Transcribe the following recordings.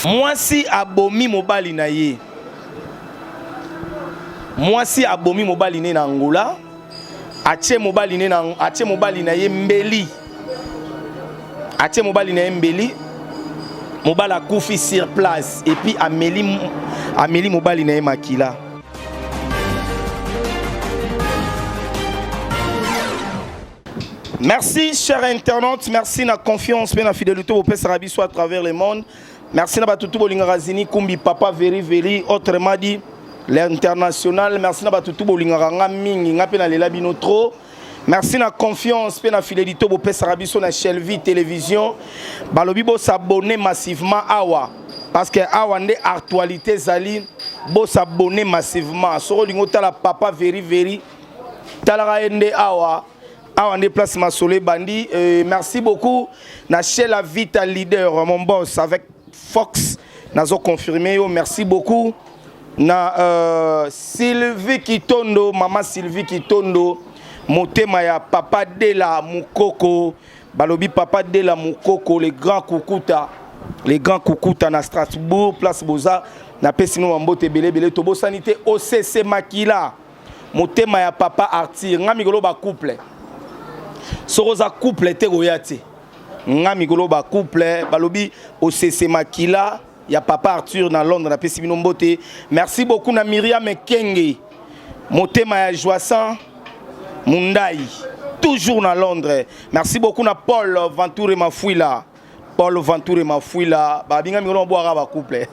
Mwasi abomi mobali na ye. Mwasi abomi mobali ne na Angola. Ache mobali na ye mbeli. Ache mobali na ye mbeli. Mobala koufi sur place. Et puis Amélie mobali na ye makila. Merci, chers internautes. Merci na confiance, na fidélité au PS Arabi soit à travers le monde. Merci na batutu bolingarazini kumbi papa veri autrement dit l'international. Merci na batutu bolingaranga mingi ngape na lela bino trop. Merci na confiance na fidélité au PS Arabi soit na Shelvi télévision. Balobi bo s'abonner massivement awa parce que awa ndé actualité zali bo s'abonner massivement. Soro lingo tala papa veri tala ende awa. On déplace ma soleil bandi. Merci beaucoup. Na chez la Vita leader, mon boss avec Fox. Nazo confirmé. Merci beaucoup. Na Sylvie Kitondo, maman Sylvie Kitondo. Motema ya papa Dela Mukoko. Balobi papa Dela Mukoko, les grands Kukuta. Les grands Kukuta na Strasbourg, place Boza. Na pesino mbote belé tobo sanité OCC Makila. Motema ya papa Artir. Ngamigolo ba couple. Soroza couple te goyate. Ngami goloba couple balobi OCC Makila ya papa Arthur na Londres na pesi bino mbote. Merci beaucoup na Myriam Kenge. Motema ya Joassan Mundai toujours na Londres. Merci beaucoup na Paul Venture Mafouila. Paul Venture Mafouila babinga mikono boira ba couple.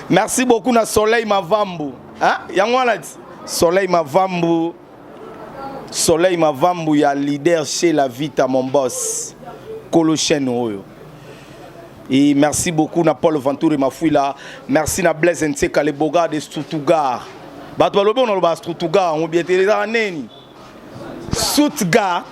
Merci beaucoup na Soleil Mavambu. Hein? Yangwana Soleil Mavambu. Soleil Mavambu ya leader chez la Vita mon boss Colochen Oyo. Et merci beaucoup na Paul Venture Mafouila. Merci na Blaise Nseka le boga de Stuttgart. Bato balobi on ba Stuttgart on bien télé neni. Stuttgart.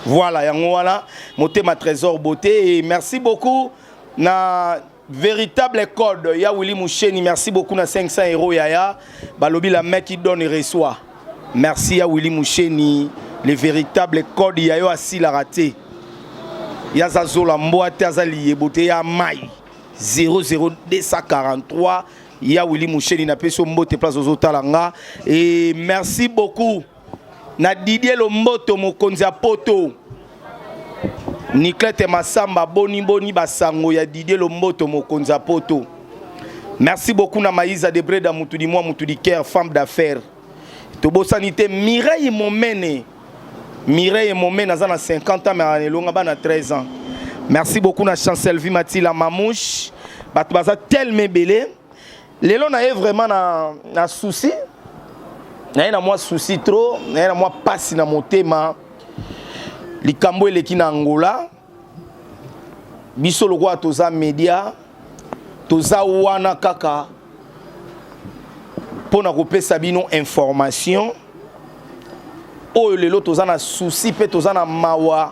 Voilà yango wana motema trésor beauté et merci beaucoup na véritable code ya Willy Moucheni. Merci beaucoup na 500 € yaya. Balobi la mec qui donne et reçoit. Merci à Willy Moucheni, le véritable code yayo asi la raté. Yaza zola mboate azali yebote ya mai 00243 ya Willy Moucheni na peso mbote place aux otalanga et merci beaucoup na Didier Lomboto mokonzi ya poto. Niklete Masamba boni basango ya Didier Lomboto mokonzi ya poto. Merci beaucoup na Maïza de Breda Mutudi moi Mutudi Care femme d'affaires. Tobo sanité Mireille Momene. Mireille Momene a 50 ans mais elle a 13 ans. Merci beaucoup na Chancel Vimati la mamouche. Batbaza tellement belé. Lelo na vraiment na souci. Na moi souci trop, na moi passe na motema. Likambo eleki na Angola. Biso lokwa toza media. Toza wana kaka. Pour nous repérer bino information oh le lot tozana souci pe tozana mawa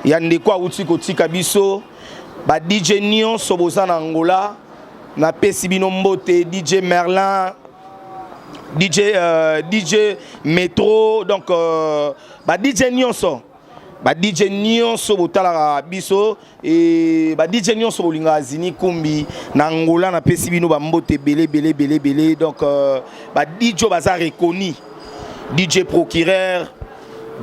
ya ndeko auti kotika biso ba DJ Nion sobozana Angola na pesi bino mbote DJ Merlin DJ Metro donc ba DJ Nion so ba DJ Nion sobotala biso et ba DJ Nion sobolinga azini kumbi na Angola na pesi bino ba mbote belé donc ba DJ baza reconnu DJ Procureur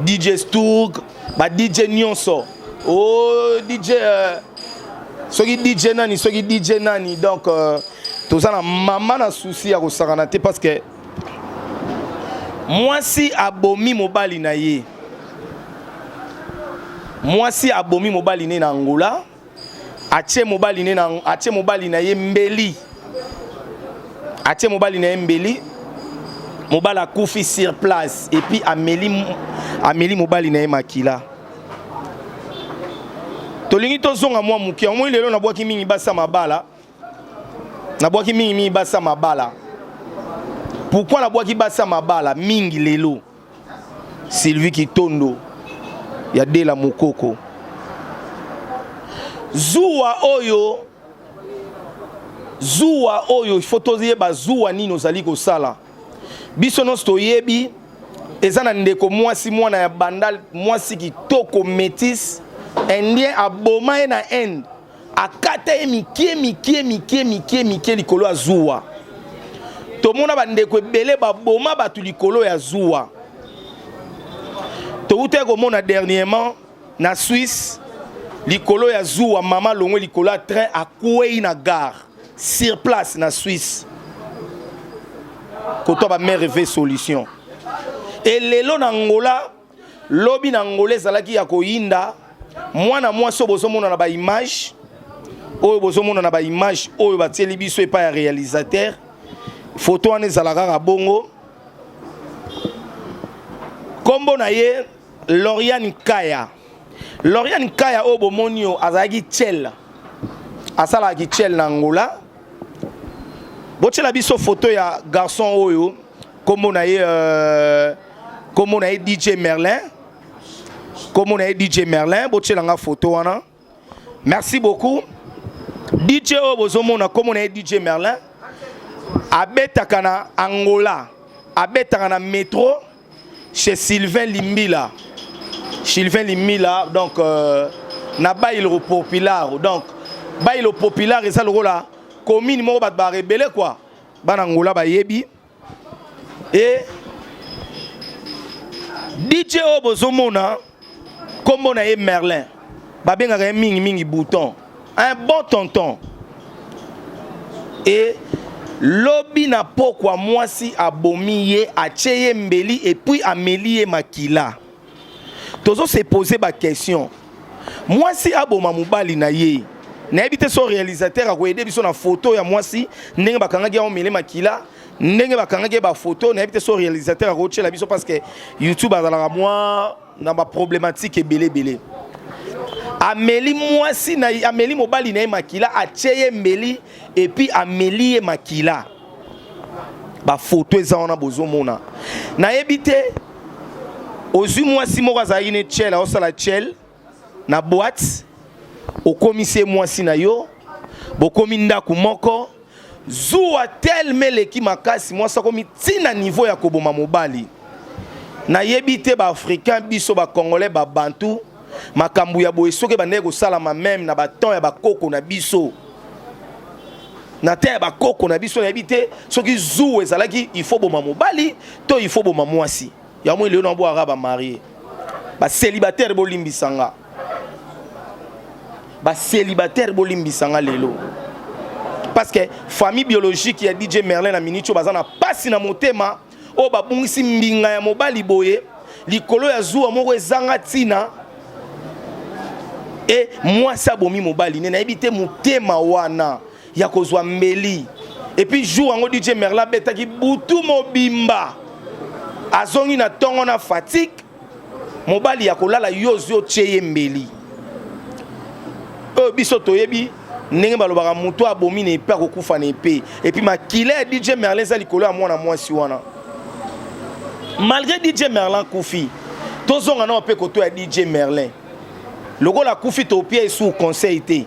DJ Sturg ba DJ Nion so oh DJ soki DJ nani donc tozana maman na souci ya kosakana te parce que moi si abomi mobali na ye. Moi si abomi mobali ne na Angola, ache mobali na ye mbeli. Ache mobali na ye mbeli. Mobala koufi sur place et puis Amélie mobali na ye makila. Tolingi tozonga mwa mukia, moi lelo na bwaki mingi basa mabala. Na bwaki mingi basa mabala. Pourquoi na bwaki basa mabala mingi lelo? Sylvie Kitondo. Ya Dela Mukoko. Zuwa oyo fotozie ba zuwa nino zali ko sala. Biso no sto yebi ezana ndeko mwasi mwana ya bandal mwasi kitoko métis indien aboma na end akata ye mike likolo ya zuwa tomona bandeko ebele baboma bato likolo ya zuwa touta komona dernièrement na Suisse likolo ya zuwa mama longwe likolo ya train akwei na gare sur place na Suisse koto ba merveille solution et lelo na Angola lobi na Angola ezalaki ya koyinda mwana mwasi bozomona na ba image oyo bozomona na ba image oyo batieli biso epa ya réalisateur photo wana ezalaka ka bongo kombo na ye Lauriane Kaya oyo bomoni oyo azalaki tchel asalaki tchel na Angola botiela biso photo ya garçon oyo kombo na ye DJ Merlin botiela nga photo wana merci beaucoup DJ oyo bozomona kombo na ye DJ Merlin abetaka na Angola abetaka na métro chez Sylvain Limbila donc na bailo populaire donc bailo populaire eza lokola commune moko bato ba rebelle quoi bana Angola bayebi et DJ oyo bozomona kombo na ye Merlin babengaka ye mingi bouton un bon tonton et lobi na pokwa mwasi abomi ye acheye mbeli et puis ameli ye makila tozo se poser ba question mwasi aboma mobali na ye na ebite so réalisateur akoyede biso na photo ya mwasi ndenge bakangaki ya mele makila ndenge bakangaki ba photo na ebite so réalisateur akochela biso parce que YouTube azalaka moi na ba problématique ebele ameli mwasi na ameli mobali na ye makila acheye mbeli et puis ameli ye makila ba photo eza wana bozomona na ebite ozwi mwasi moko azalaki ne tchel aosala tchel na boîte okomisi mwasi na yo bokomi ndako moko zuwa telme leki makasi mwasi akomi tina niveau ya koboma mobali na yebite ba africain biso ba congolais ba bantu makambu ya boye soki bandeko kosalama même na baton ya bakoko na biso na terre bakoko na biso na yebite soki zuwa ezalaki il faut boma mobali to il faut boma mwasi ya moi leo na bo araba marié ba célibataire bolimbisanga lelo parce que famille biologique ya DJ Merlin na Minicho bazana pasi na motema o babungisi mbinga ya mobali boye likolo ya zuwa moko ezanga tina et moi ça bomi mobali ne na ebite motema wana ya kozwa mbeli et puis jour ango DJ Merlin betaki butu mobimba azongi na tongo na fatigue mobali ya kolala yozo cheye mbeli biso toyebi ndenge balobaka muto abomi na epe akokufa na epe et puis makila DJ Merlin za likolo ya mwana mwasi wana malgré DJ Merlin kufi tozonga na ope koto ya DJ Merlin lokola kufi to pie sous conseil te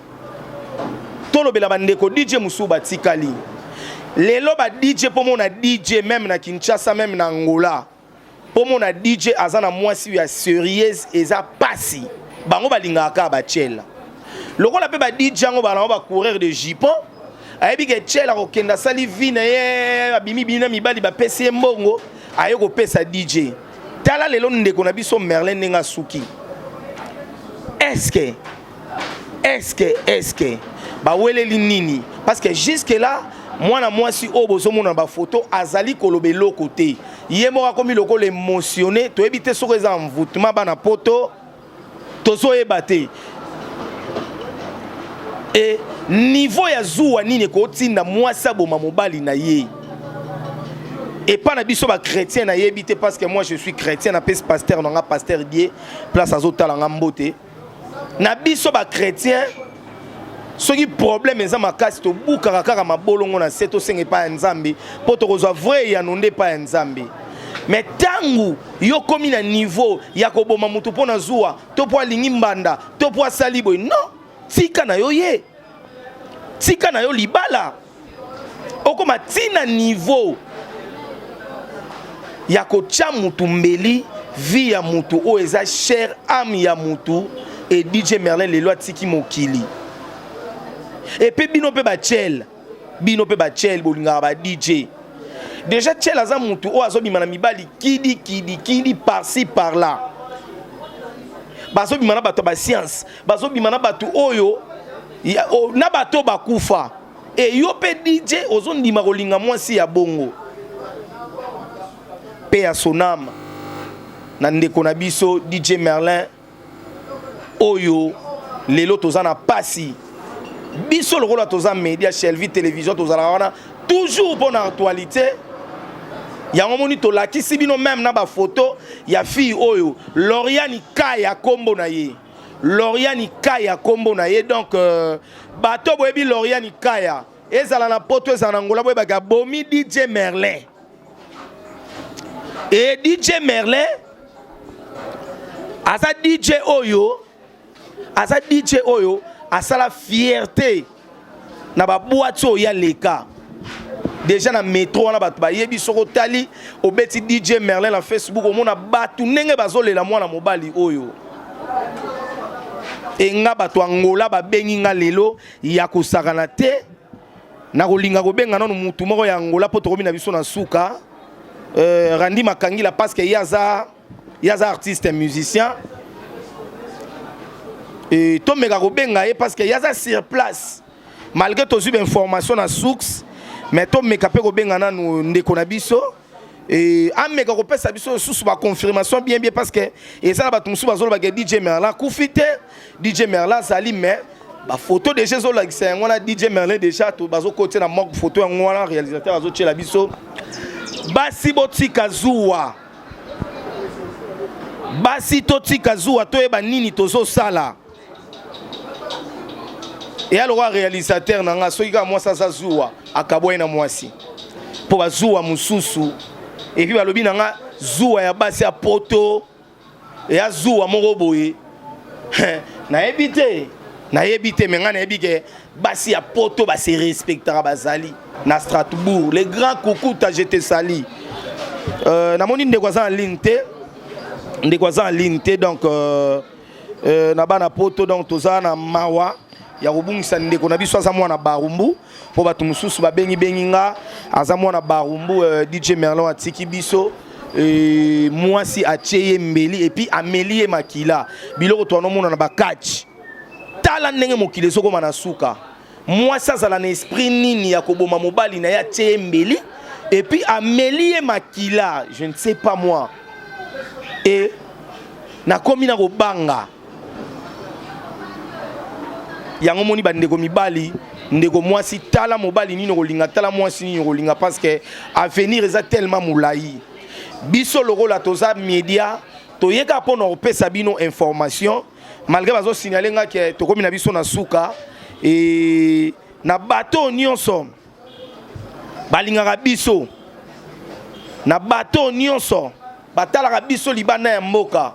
tolobela bandeko DJ musu batikali lelo ba DJ pomo na DJ même na Kinshasa même na Angola pomo na DJ azana mwasi ya sérieuse eza pasi bango balingaka ba chela lokola pe ba DJ ngo ba courir de jipon ayebi ke chela ko kenda sali vina ye abimi bina mibali ba pesi mbongo ayoko pesa DJ tala lelo ndeko na biso Merlin nenga suki est-ce que ba weleli nini parce que jusque là mwana mwasi o bozomona ba photo azali kolobe lokote yemo akomi lokolo émotionné to ebite soko eza envoûtement bana poto tozo ebate et niveau ya zuwa nini ko tinda mwasi aboma mobali na ye et pas na biso ba chrétien na yebite parce que moi je suis chrétien na pes pasteur na nga pasteur die place azotala nga mbote na biso ba chrétien soki problème eza makasi to bukaka kaka mabolongo na seto senge pa ya nzambe po to kozwa vrai ya nonde pa ya nzambe mais tangu yo komi na niveau ya koboma mutu po na zuwa to po alingi mbanda to po asali boy non tika na yo ye tika na yo libala okoma tina niveau ya kocha mutu mbeli vie ya mutu o eza cher âme ya mutu et DJ Merlin lelo atiki mokili Et puis bino pe ba chel bolinga ba DJ. Déjà chel aza mutu o azo bimana mibali kidi par-ci par là. Bazo bimana bato ba science, bazo bimana bato oyo na bato bakufa. Et yo pe DJ ozo ndima kolinga mwasi ya bongo. Pe ya sonam na ndeko na biso DJ Merlin oyo lelo tozana pasi biso lokola toza média Shelvi télévision tozala wana toujours pour actualité ya ngomoni to lakisi bino même na ba photo ya fille oyo Lauriane Kaya kombo na ye donc bato boyebi Lauriane Kaya ezala na poto ezala na ngola boyeba bomi DJ Merlin. Et DJ Merlin asa DJ oyo asa la fierté na ba boîte ya leka déjà na métro na bato ba yebi soko tali obeti DJ Merlin na Facebook omona batu ndenge bazolela mwana mobali oyo enga bato angola ba bengi nga lelo ya kosakana te na kolinga kobenga nanu mutu moko ya angola poto komi na biso na suka Randi Makangila parce que yaza artiste et musicien et to mega kobenga parce que yaza sur place malgré to sub information na source mais to meka pe kobenga nanu ndeko na biso et ameka ko pesa biso sous ba confirmation bien parce que et ça ba tumsu bazolo ba DJ Merlin kufite DJ Merlin sali mais ba photo déjà zo la c'est ngona DJ Merlin déjà to bazo côté na mock photo ngona réalisateur azo tchela biso basi botika zuwa basi totika zuwa toyeba nini tozo sala et alors réalisateur nanga soika moi ça zuwa akaboye na mwasi po bazuwa mususu et puis balobi nanga zuwa ya basi ya poto et azuwa moko boye na ebite menga na ebike basi ya poto ba se respectera bazali na Strasbourg les grands coucou ta jeté sali na moni ndeko za en ligne te donc na bana poto donc toza na mawa ya kobungisa ndeko na biso aza mwana barumbu po bato mususu babengi nga aza mwana barumbu DJ Merlin atiki biso mwasi acheye mbeli et puis amelie makila biloko to anomona na bakatch tala ndenge mokile soko manasuka mwasi azala na esprit nini ya koboma mobali na ya acheye mbeli et puis amelie makila je ne sais pas moi et na komi na kobanga yango moni bandeko mibali ndeko mwasi tala mobali nini kolinga tala mwasi nini kolinga parce que avenir eza tellement moulayi biso lokola toza média toyeka pona opesa bino information malgré bazo signaler nga ke tokomi na biso na suka et na bato nyonso balingaka biso na bato nyonso batalaka biso libanda ya mboka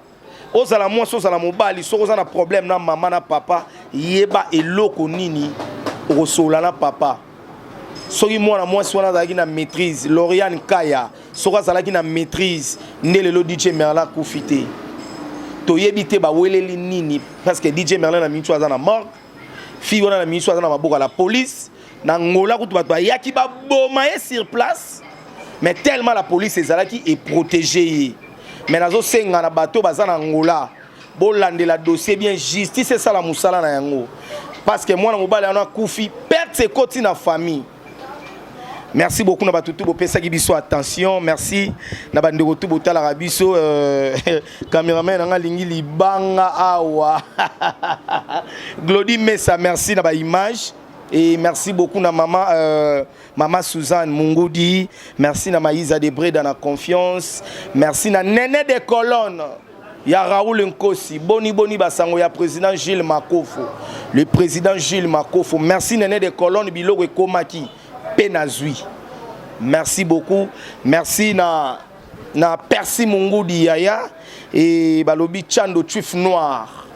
ozala mwasi ozala mobali soko oza na problème na mama na papa yeba eloko nini okosola na papa soki mwana mwasi wana azalaki na maîtrise Lauriane Kaya soko azalaki na maîtrise nde lelo DJ Merlin akufi te toyebi te baweleli nini parce que DJ Merlin na minitsu aza na morgue fille wana na minitsu aza na maboko ya la police na ngola kutu bato bayaki baboma ye sur place mais tellement la police ezalaki est protégée mais nazo senga na bato baza na ngola bolandela dossier bien justice c'est ça la musala na yango parce que mwana mobali ana kufi perte ses côtés na famille. Merci beaucoup na batutu bo pesa ki biso attention merci na bandeko tu botala ka biso cameraman nga lingi libanga awa Glody Messa merci na ba image et merci beaucoup na maman Suzanne Mungudi, merci na Maïsa Debré dans la confiance, merci na Néné des colonnes. Ya Raoul Nkosi, boni basango ya président Gilles Makofo. Le président Gilles Makofo, merci Néné des colonnes biloko ekomaki penazui. Merci beaucoup. Merci na Percy Mungudi Yaya et balobi Chando Tuif Noir.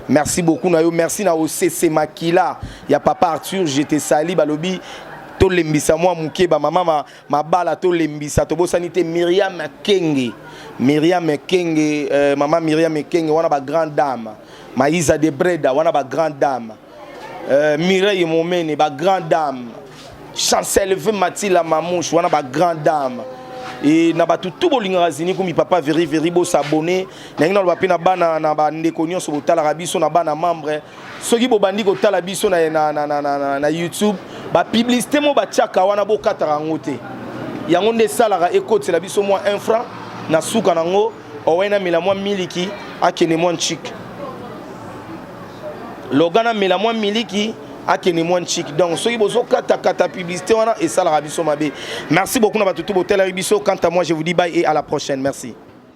Merci beaucoup na yo, merci na OCC Makila. Ya papa Arthur, j'étais sali balobi to lembisa moi muke ba mama ma bala to lembisa to bosanité Myriam Kenge. Myriam Kenge, maman Myriam Kenge, wana ba grande dame. Maïsa de Breda, wana ba grande dame. Mireille Momene, ba grande dame. Chancel V Mathilde Mamouche, wana ba grande dame. Et na ba tout bolinga razini comme papa veri bo s'abonner. Na ngina ba pena bana na ba ndeko nyonso botala rabiso na bana membre. Soki bo bandi ko tala biso na YouTube, ba publicité mo ba tiaka wana bo katara ngote. Yango nde salaka ekote la biso moi 1 franc na suka nango owena mila moi miliki akene moi chic. Logana mila moi miliki akene moi chic. Donc soki bozo kata publicité wana et salaka biso mabe. Merci beaucoup na ba tutu botel biso. Quant à moi je vous dis bye et à la prochaine. Merci.